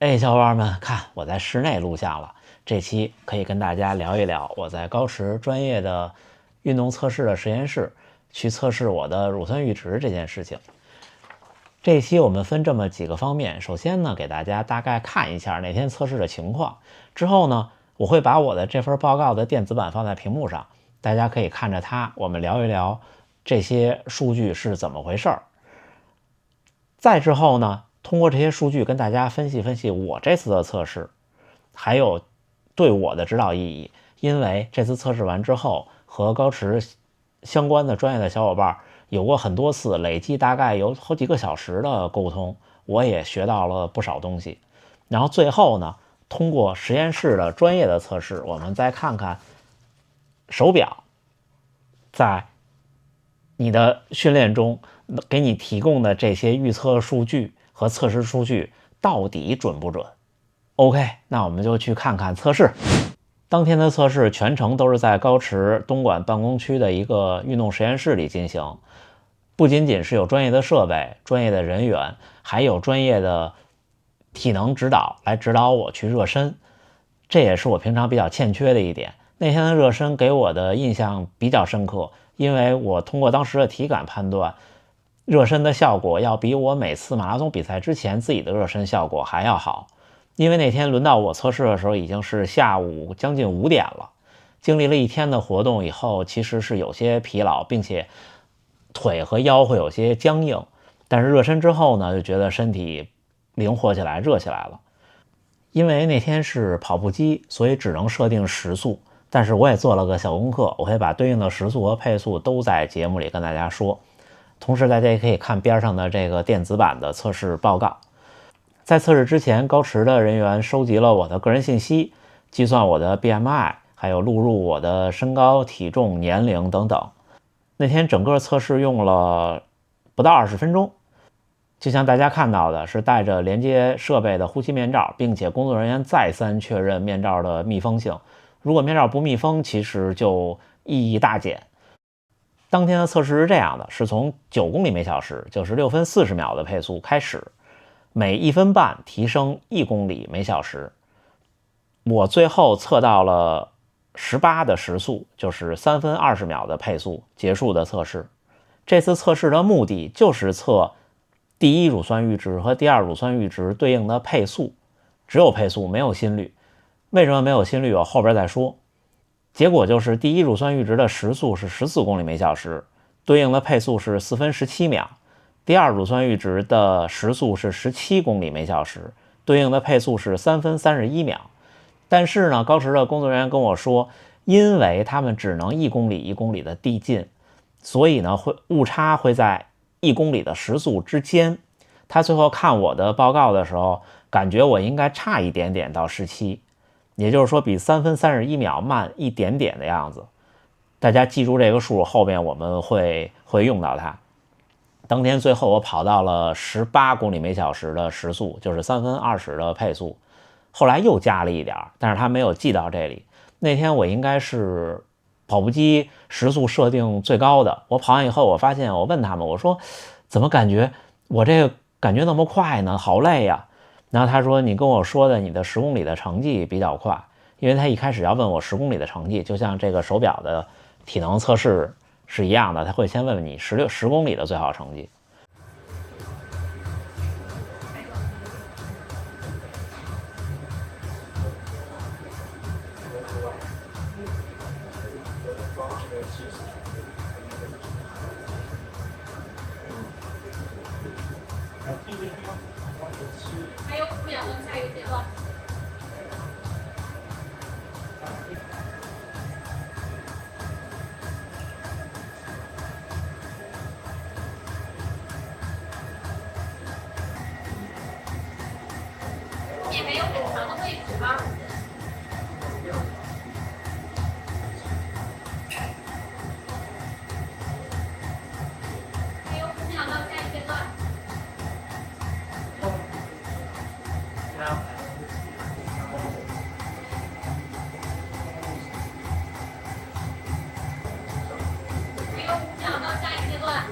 哎，小伙伴们，看我在室内录像了。这期可以跟大家聊一聊我在高驰专业的运动测试的实验室去测试我的乳酸阈值这件事情。这一期我们分这么几个方面，首先呢，给大家大概看一下那天测试的情况。之后呢，我会把我的这份报告的电子版放在屏幕上，大家可以看着它，我们聊一聊这些数据是怎么回事儿。再之后呢，通过这些数据跟大家分析分析我这次的测试，还有对我的指导意义。因为这次测试完之后，和高驰相关的专业的小伙伴有过很多次，累计大概有好几个小时的沟通，我也学到了不少东西。然后最后呢，通过实验室的专业的测试，我们再看看手表在你的训练中给你提供的这些预测数据和测试数据到底准不准。 OK， 那我们就去看看测试。当天的测试全程都是在高驰东莞办公区的一个运动实验室里进行，不仅仅是有专业的设备、专业的人员，还有专业的体能指导来指导我去热身，这也是我平常比较欠缺的一点。那天的热身给我的印象比较深刻，因为我通过当时的体感判断，热身的效果要比我每次马拉松比赛之前自己的热身效果还要好。因为那天轮到我测试的时候已经是下午将近5点了，经历了一天的活动以后，其实是有些疲劳，并且腿和腰会有些僵硬，但是热身之后呢，就觉得身体灵活起来，热起来了。因为那天是跑步机，所以只能设定时速，但是我也做了个小功课，我会把对应的时速和配速都在节目里跟大家说。同时大家也可以看边上的这个电子版的测试报告。在测试之前，高驰的人员收集了我的个人信息，计算我的 BMI， 还有录入我的身高、体重、年龄等等。那天整个测试用了不到20分钟，就像大家看到的，是带着连接设备的呼吸面罩，并且工作人员再三确认面罩的密封性。如果面罩不密封，其实就意义大减。当天的测试是这样的，是从9公里每小时，96分40秒的配速开始，每1分半提升1公里每小时。我最后测到了18的时速，就是3分20秒的配速结束的测试。这次测试的目的就是测第一乳酸阈值和第二乳酸阈值对应的配速，只有配速没有心率。为什么没有心率我后边再说。结果就是第一乳酸阈值的时速是14公里每小时，对应的配速是4分17秒。第二乳酸阈值的时速是17公里每小时，对应的配速是3分31秒。但是呢，高驰的工作人员跟我说，因为他们只能1公里1公里的递进，所以呢，误差会在1公里的时速之间。他最后看我的报告的时候，感觉我应该差一点点到17，也就是说比3分31秒慢一点点的样子。大家记住这个数，后面我们会用到它。当天最后我跑到了18公里每小时的时速，就是3分20的配速，后来又加了一点，但是他没有记到这里。那天我应该是跑步机时速设定最高的，我跑完以后，我发现我问他们，我说怎么感觉我这个感觉那么快呢，好累呀。然后他说，你跟我说的你的10公里的成绩比较快，因为他一开始要问我10公里的成绩，就像这个手表的体能测试是一样的，他会先问问你10公里的最好成绩。还有5秒钟下一个阶段。也没有很长的位置啊。还有5秒到下一个阶段。还有5秒到下一个阶段。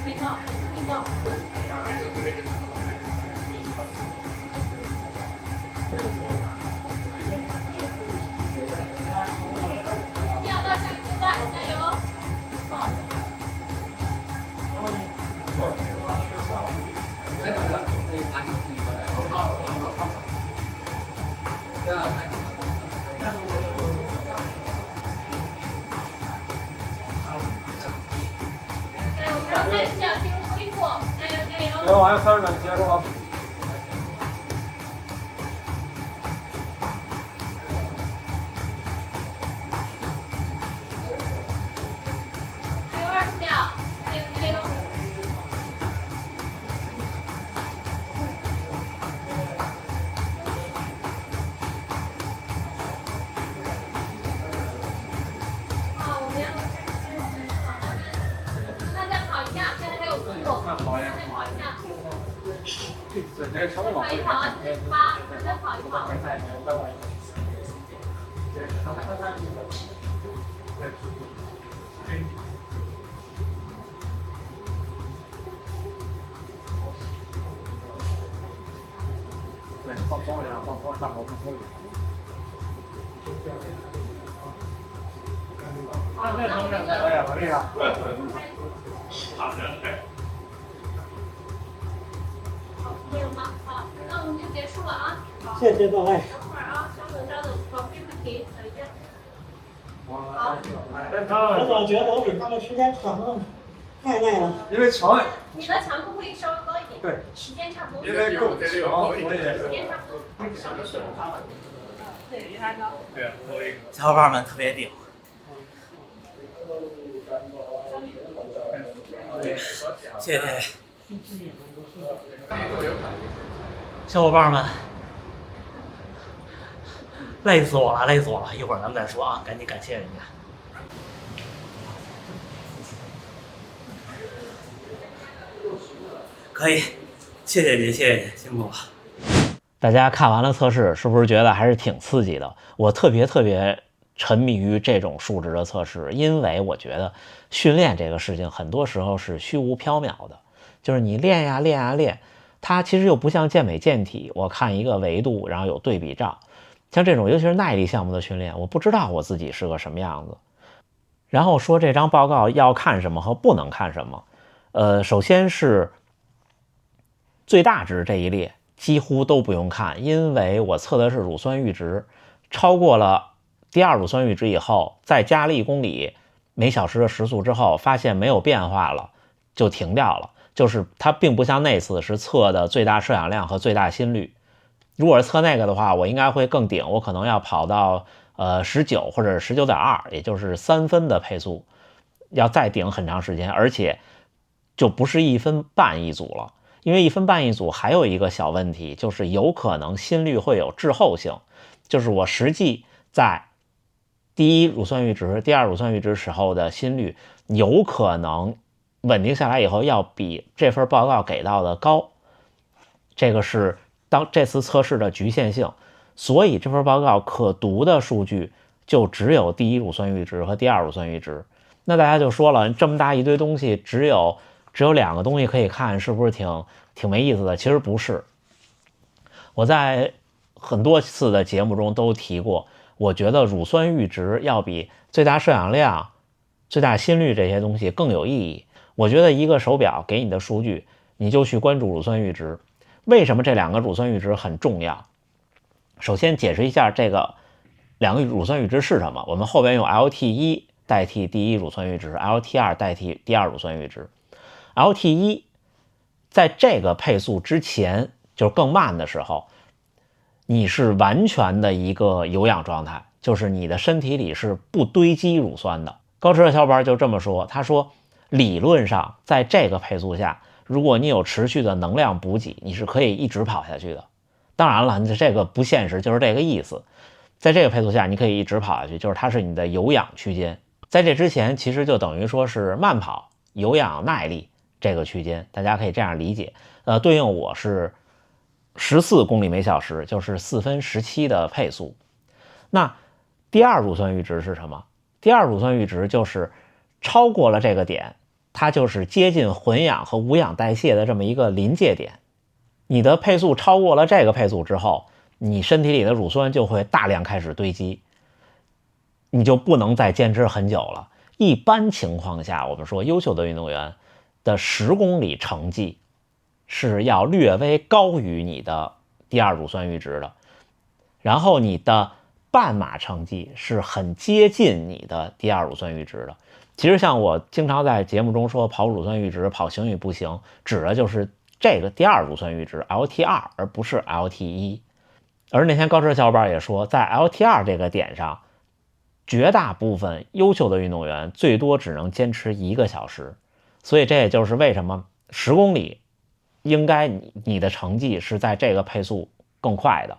没错，没错。要到下一阶段，加油！加油！然后再这样进入恢复，加油加油！还有30秒，结束啊！还有20秒，加油加油！好，我们要那再跑一下，现在还有速度，再跑一下，跑一跑啊，8，再跑一跑。对，放松一下，放松，大伙放松一点。哎呀，很厉害！没有吗？好，那我们就结束了啊。谢谢各位。等会儿啊，稍等稍等，手机问题，等一下。好，我总觉得我比他们时间长了，太累了。因为长，你的强度会稍微高一点。对，时间差不多。因为够长，所以时间差不多。对，比他高。小伙伴们特别顶。谢谢。小伙伴们，累死我了，累死我了！一会儿咱们再说啊，赶紧感谢人家。可以，谢谢您，谢谢您，辛苦了。大家看完了测试，是不是觉得还是挺刺激的？我特别沉迷于这种数值的测试，因为我觉得训练这个事情很多时候是虚无缥缈的，就是你练呀练呀练，它其实又不像健美健体，我看一个维度，然后有对比照。像这种尤其是耐力项目的训练，我不知道我自己是个什么样子。然后说这张报告要看什么和不能看什么，首先是最大值这一列几乎都不用看，因为我测的是乳酸阈值，超过了第二乳酸阈值以后，再加了1公里每小时的时速之后，发现没有变化了，就停掉了。就是它并不像那次是测的最大摄氧量和最大心率。如果是测那个的话，我应该会更顶，我可能要跑到19或者是19.2，也就是3分的配速，要再顶很长时间，而且就不是1分半一组了。因为1分半一组还有一个小问题，就是有可能心率会有滞后性，就是我实际在第一乳酸阈值、第二乳酸阈值时候的心率，有可能稳定下来以后要比这份报告给到的高，这个是这次测试的局限性，所以这份报告可读的数据就只有第一乳酸阈值和第二乳酸阈值。那大家就说了，这么大一堆东西，只有2个东西可以看，是不是挺没意思的？其实不是。我在很多次的节目中都提过，我觉得乳酸阈值要比最大摄氧量、最大心率这些东西更有意义。我觉得一个手表给你的数据，你就去关注乳酸阈值。为什么这2个乳酸阈值很重要？首先解释一下这个2个乳酸阈值是什么。我们后边用 LT1 代替第一乳酸阈值， LT2 代替第二乳酸阈值。LT1 在这个配速之前，就是更慢的时候，你是完全的一个有氧状态，就是你的身体里是不堆积乳酸的。高驰的小伙伴就这么说，他说理论上在这个配速下，如果你有持续的能量补给，你是可以一直跑下去的。当然了，这个不现实，就是这个意思。在这个配速下，你可以一直跑下去，就是它是你的有氧区间。在这之前，其实就等于说是慢跑、有氧耐力这个区间，大家可以这样理解。对应我是14公里每小时，就是4分17的配速。那第二乳酸阈值是什么？第二乳酸阈值就是超过了这个点，它就是接近混氧和无氧代谢的这么一个临界点。你的配速超过了这个配速之后，你身体里的乳酸就会大量开始堆积，你就不能再坚持很久了。一般情况下，我们说优秀的运动员的10公里成绩是要略微高于你的第二乳酸阈值的，然后你的半马成绩是很接近你的第二乳酸阈值的。其实像我经常在节目中说跑乳酸阈值跑行与步行，指的就是这个第二乳酸阈值 LT2， 而不是 LT1。而那天高驰小伙伴也说，在 LT2 这个点上，绝大部分优秀的运动员最多只能坚持1个小时，所以这也就是为什么10公里应该你的成绩是在这个配速更快的。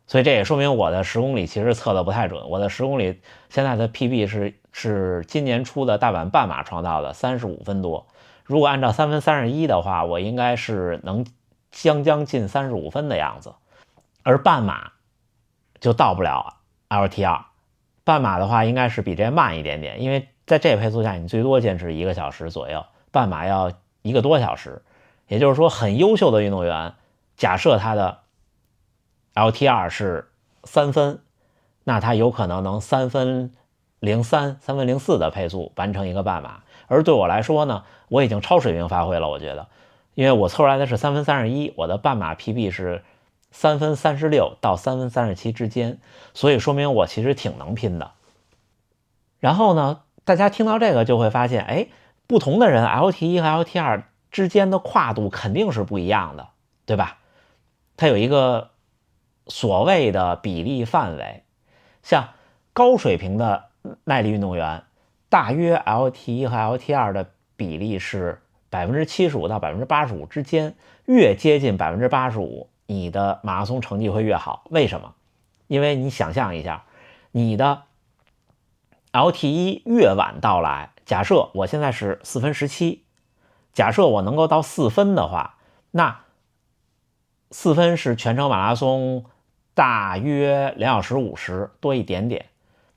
所以这也说明我的10公里其实测的不太准，我的10公里现在的 PB 是今年初的大阪半马创造的35分多，如果按照3分31的话，我应该是能将近35分的样子，而半马就到不了 LT2。半马的话应该是比这慢一点点，因为在这配速下你最多坚持1个小时左右，半马要1个多小时。也就是说，很优秀的运动员，假设他的 LT2 是3分，那他有可能能3分03、3分04的配速完成一个半马。而对我来说呢，我已经超水平发挥了，我觉得，因为我测出来的是3分31，我的半马 PB 是3分36到3分37之间，所以说明我其实挺能拼的。然后呢，大家听到这个就会发现，哎，不同的人 LT1 和 LT2 之间的跨度肯定是不一样的，对吧？它有一个所谓的比例范围，像高水平的耐力运动员，大约 LT1 和 LT2 的比例是75%到85%之间，越接近85%，你的马拉松成绩会越好。为什么？因为你想象一下，你的 LT1 越晚到来，假设我现在是4分17，假设我能够到4分的话，那4分是全程马拉松大约2小时50多一点点，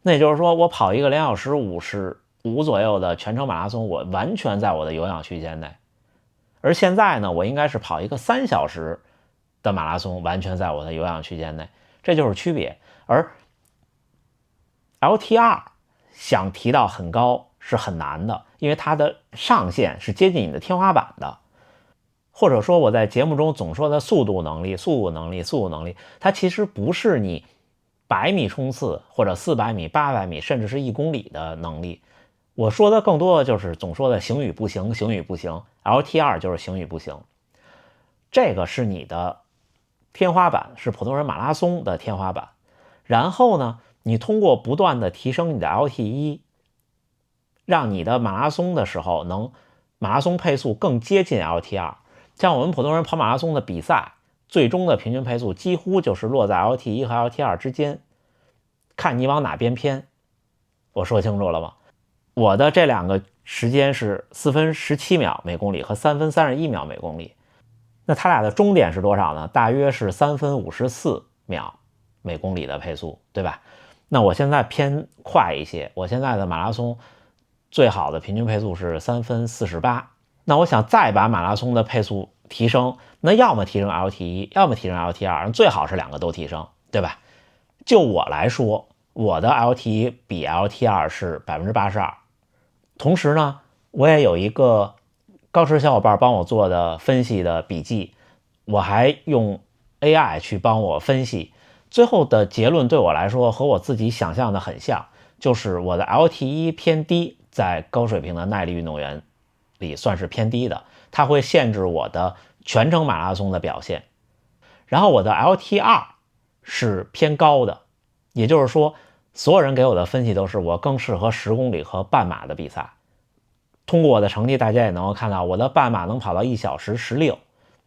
那也就是说我跑一个2小时55左右的全程马拉松，我完全在我的有氧区间内。而现在呢，我应该是跑一个3小时的马拉松，完全在我的有氧区间内，这就是区别。而 LT2 想提到很高是很难的，因为它的上限是接近你的天花板的。或者说我在节目中总说的速度能力，它其实不是你100米冲刺或者400米、800米，甚至是1公里的能力。我说的更多的就是总说的行与步行，LT2 就是行与步行。这个是你的天花板，是普通人马拉松的天花板。然后呢，你通过不断的提升你的 LT1， 让你的马拉松的时候马拉松配速更接近 LT2。像我们普通人跑马拉松的比赛，最终的平均配速几乎就是落在 LT1 和 LT2 之间，看你往哪边偏。我说清楚了吗？我的这两个时间是4分17秒每公里和3分31秒每公里，那它俩的终点是多少呢？大约是3分54秒每公里的配速，对吧？那我现在偏快一些，我现在的马拉松最好的平均配速是3分48。那我想再把马拉松的配速提升，那要么提升 LT1， 要么提升 LT2， 最好是2个都提升，对吧？就我来说，我的 LT1 比 LT2 是 82%。同时呢，我也有一个高驰小伙伴帮我做的分析的笔记，我还用 AI 去帮我分析，最后的结论对我来说和我自己想象的很像，就是我的 LT1 偏低，在高水平的耐力运动员里算是偏低的，它会限制我的全程马拉松的表现。然后我的 LT2 是偏高的，也就是说所有人给我的分析都是我更适合10公里和半马的比赛。通过我的成绩大家也能够看到，我的半马能跑到1小时16，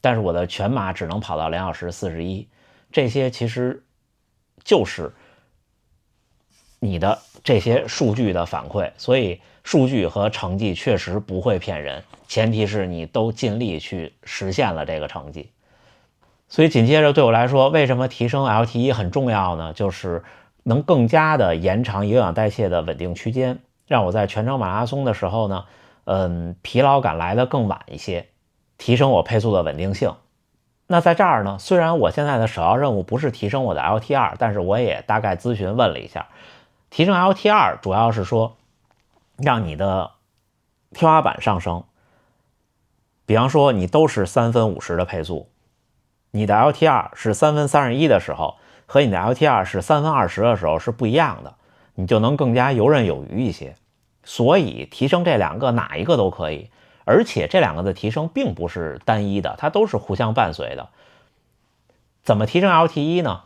但是我的全马只能跑到2小时41，这些其实就是你的这些数据的反馈。所以数据和成绩确实不会骗人，前提是你都尽力去实现了这个成绩。所以紧接着对我来说，为什么提升 LT1 很重要呢？就是能更加的延长有氧代谢的稳定区间，让我在全程马拉松的时候呢，疲劳感来得更晚一些，提升我配速的稳定性。那在这儿呢，虽然我现在的首要任务不是提升我的 LT2， 但是我也大概咨询问了一下，提升 LT2 主要是说让你的天花板上升。比方说你都是3分50的配速，你的 LT2 是3分31的时候，和你的 LT2 是3分20的时候是不一样的，你就能更加游刃有余一些。所以提升这两个哪一个都可以，而且这两个的提升并不是单一的，它都是互相伴随的。怎么提升 LT1 呢？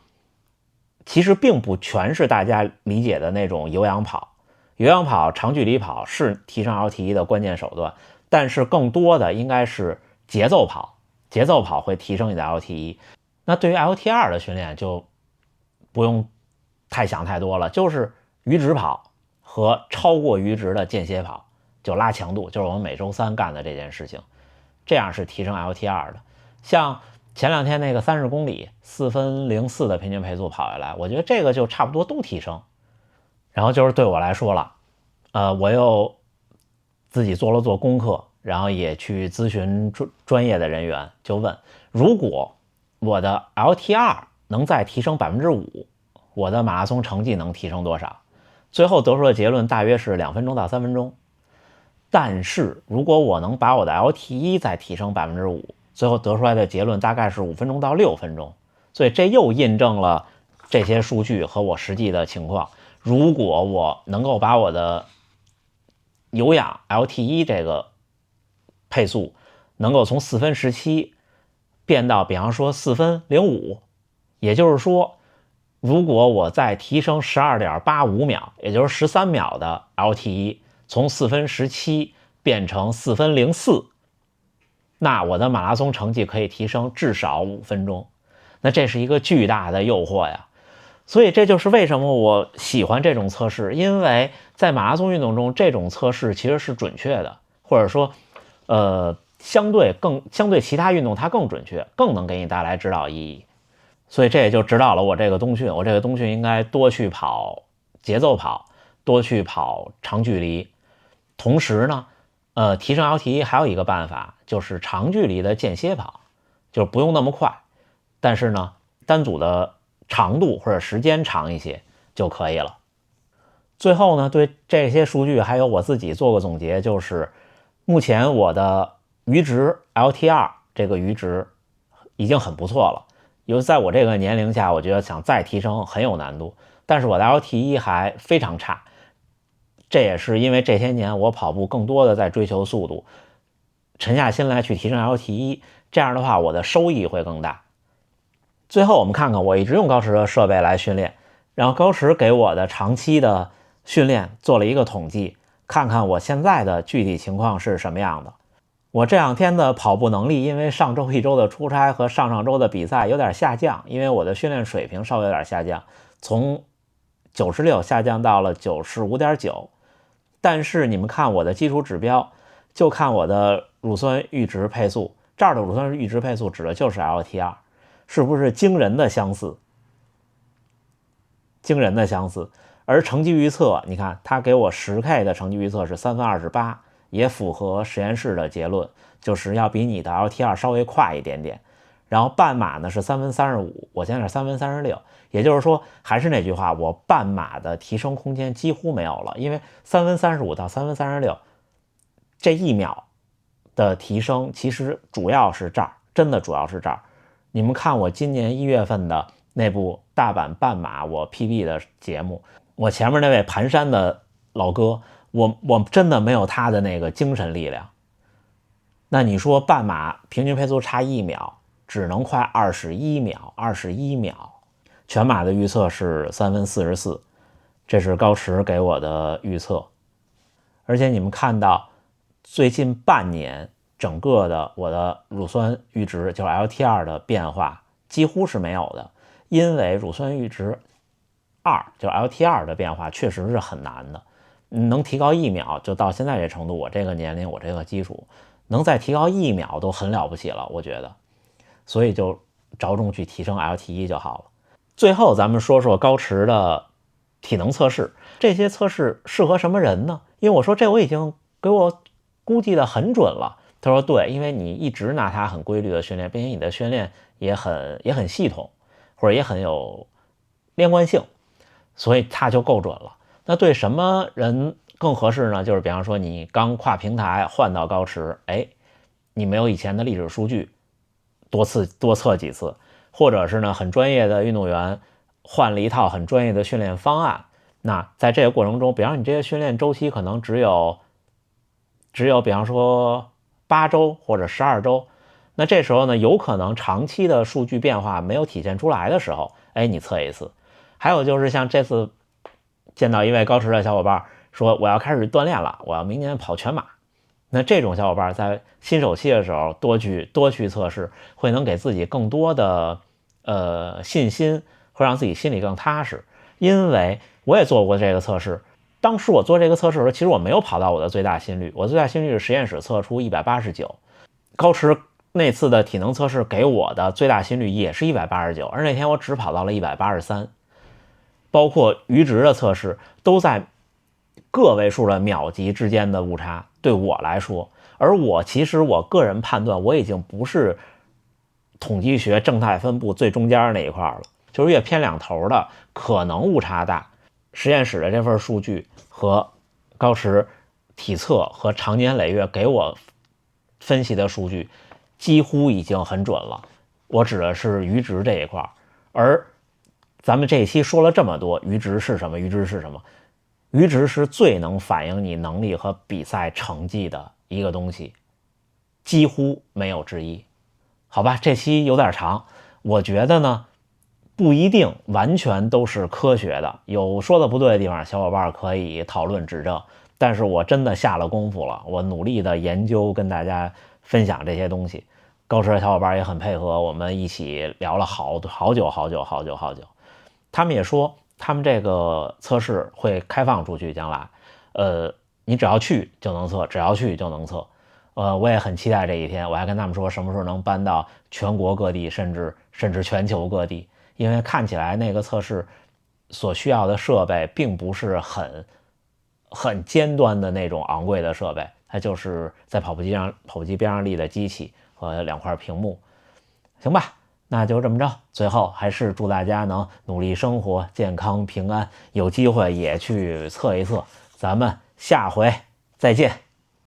其实并不全是大家理解的那种有氧跑，有氧跑、长距离跑是提升 LT1 的关键手段，但是更多的应该是节奏跑，节奏跑会提升你的 LT1。那对于 LT2 的训练就不用太想太多了，就是阈值跑和超过阈值的间歇跑，就拉强度，就是我们每周3干的这件事情，这样是提升 LT2 的。像前2天那个30公里4分04的平均配速跑下来，我觉得这个就差不多都提升。然后就是对我来说了，我又自己做了做功课，然后也去咨询专业的人员，就问如果我的 LT2 能再提升 5%， 我的马拉松成绩能提升多少？最后得出的结论大约是2分钟到3分钟。但是如果我能把我的 LT1 再提升 5%， 最后得出来的结论大概是5分钟到6分钟。所以这又印证了这些数据和我实际的情况。如果我能够把我的有氧 LT1 这个配速能够从4分17变到比方说4分05，也就是说如果我再提升 12.85 秒，也就是13秒的 LT1， 从4分17变成4分04，那我的马拉松成绩可以提升至少5分钟。那这是一个巨大的诱惑呀。所以这就是为什么我喜欢这种测试，因为在马拉松运动中，这种测试其实是准确的，或者说相对其他运动它更准确，更能给你带来指导意义。所以这也就指导了我这个冬训，我这个冬训应该多去跑节奏跑，多去跑长距离。同时呢提升 LT1 还有一个办法，就是长距离的间歇跑，就是不用那么快，但是呢单组的长度或者时间长一些就可以了。最后呢，对这些数据还有我自己做个总结，就是目前我的阈值 LT2 这个阈值已经很不错了，尤其在我这个年龄下，我觉得想再提升很有难度，但是我的 LT1 还非常差。这也是因为这些年我跑步更多的在追求速度，沉下心来去提升 LT1， 这样的话我的收益会更大。最后我们看看我一直用高驰的设备来训练，然后高驰给我的长期的训练做了一个统计，看看我现在的具体情况是什么样的。我这2天的跑步能力因为上周1周的出差和上上周的比赛有点下降，因为我的训练水平稍微有点下降，从96下降到了 95.9。 但是你们看我的基础指标，就看我的乳酸阈值配速，这儿的乳酸阈值配速指的就是 LT2， 是不是惊人的相似？惊人的相似。而成绩预测，你看他给我 10K 的成绩预测是3分28，也符合实验室的结论，就是要比你的 LT2 稍微快一点点。然后半马呢是3分35，我现在是3分36，也就是说还是那句话，我半马的提升空间几乎没有了，因为3分35到3分36这1秒的提升其实主要是这儿，真的主要是这儿。你们看我今年1月份的那部大阪半马我 PB 的节目，我前面那位盘山的老哥，我真的没有他的那个精神力量。那你说半马平均配速差1秒，只能快21秒，全马的预测是3分44，这是高驰给我的预测。而且你们看到最近半年整个的我的乳酸阈值就是 LT2 的变化几乎是没有的，因为乳酸阈值2就是 LT2 的变化确实是很难的，能提高1秒就到现在这程度，我这个年龄我这个基础能再提高1秒都很了不起了，我觉得。所以就着重去提升 LT1 就好了。最后咱们说说高驰的体能测试。这些测试适合什么人呢？因为我说这我已经给我估计的很准了。他说对，因为你一直拿它很规律的训练，并且你的训练也很系统，或者也很有连贯性，所以它就够准了。那对什么人更合适呢？就是比方说你刚跨平台换到高驰，你没有以前的历史数据，多测几次，或者是呢很专业的运动员换了一套很专业的训练方案。那在这个过程中，比方说你这个训练周期可能只有比方说8周或者12周，那这时候呢有可能长期的数据变化没有体现出来的时候，你测一次。还有就是像这次见到一位高驰的小伙伴说我要开始锻炼了，我要明年跑全马。那这种小伙伴在新手期的时候多去测试，会能给自己更多的信心，会让自己心里更踏实。因为我也做过这个测试，当时我做这个测试的时候，其实我没有跑到我的最大心率，我最大心率是实验室测出189，高驰那次的体能测试给我的最大心率也是189，而那天我只跑到了183，包括阈值的测试都在个位数的秒级之间的误差，对我来说，而其实我个人判断，我已经不是统计学正态分布最中间那一块了，就是越偏两头的可能误差大。实验室的这份数据和高驰体测和长年累月给我分析的数据几乎已经很准了，我指的是阈值这一块。而咱们这一期说了这么多，阈值是什么？阈值是什么？阈值是最能反映你能力和比赛成绩的一个东西，几乎没有之一。好吧，这期有点长，我觉得呢不一定完全都是科学的，有说的不对的地方，小伙伴可以讨论指正。但是我真的下了功夫了，我努力的研究跟大家分享这些东西。高驰的小伙伴也很配合，我们一起聊了好久。他们也说他们这个测试会开放出去，将来你只要去就能测，只要去就能测。我也很期待这一天，我还跟他们说什么时候能搬到全国各地，甚至全球各地。因为看起来那个测试所需要的设备并不是很尖端的那种昂贵的设备，它就是在跑步机边上立的机器和2块屏幕。行吧，那就这么着。最后还是祝大家能努力生活，健康平安，有机会也去测一测。咱们下回再见。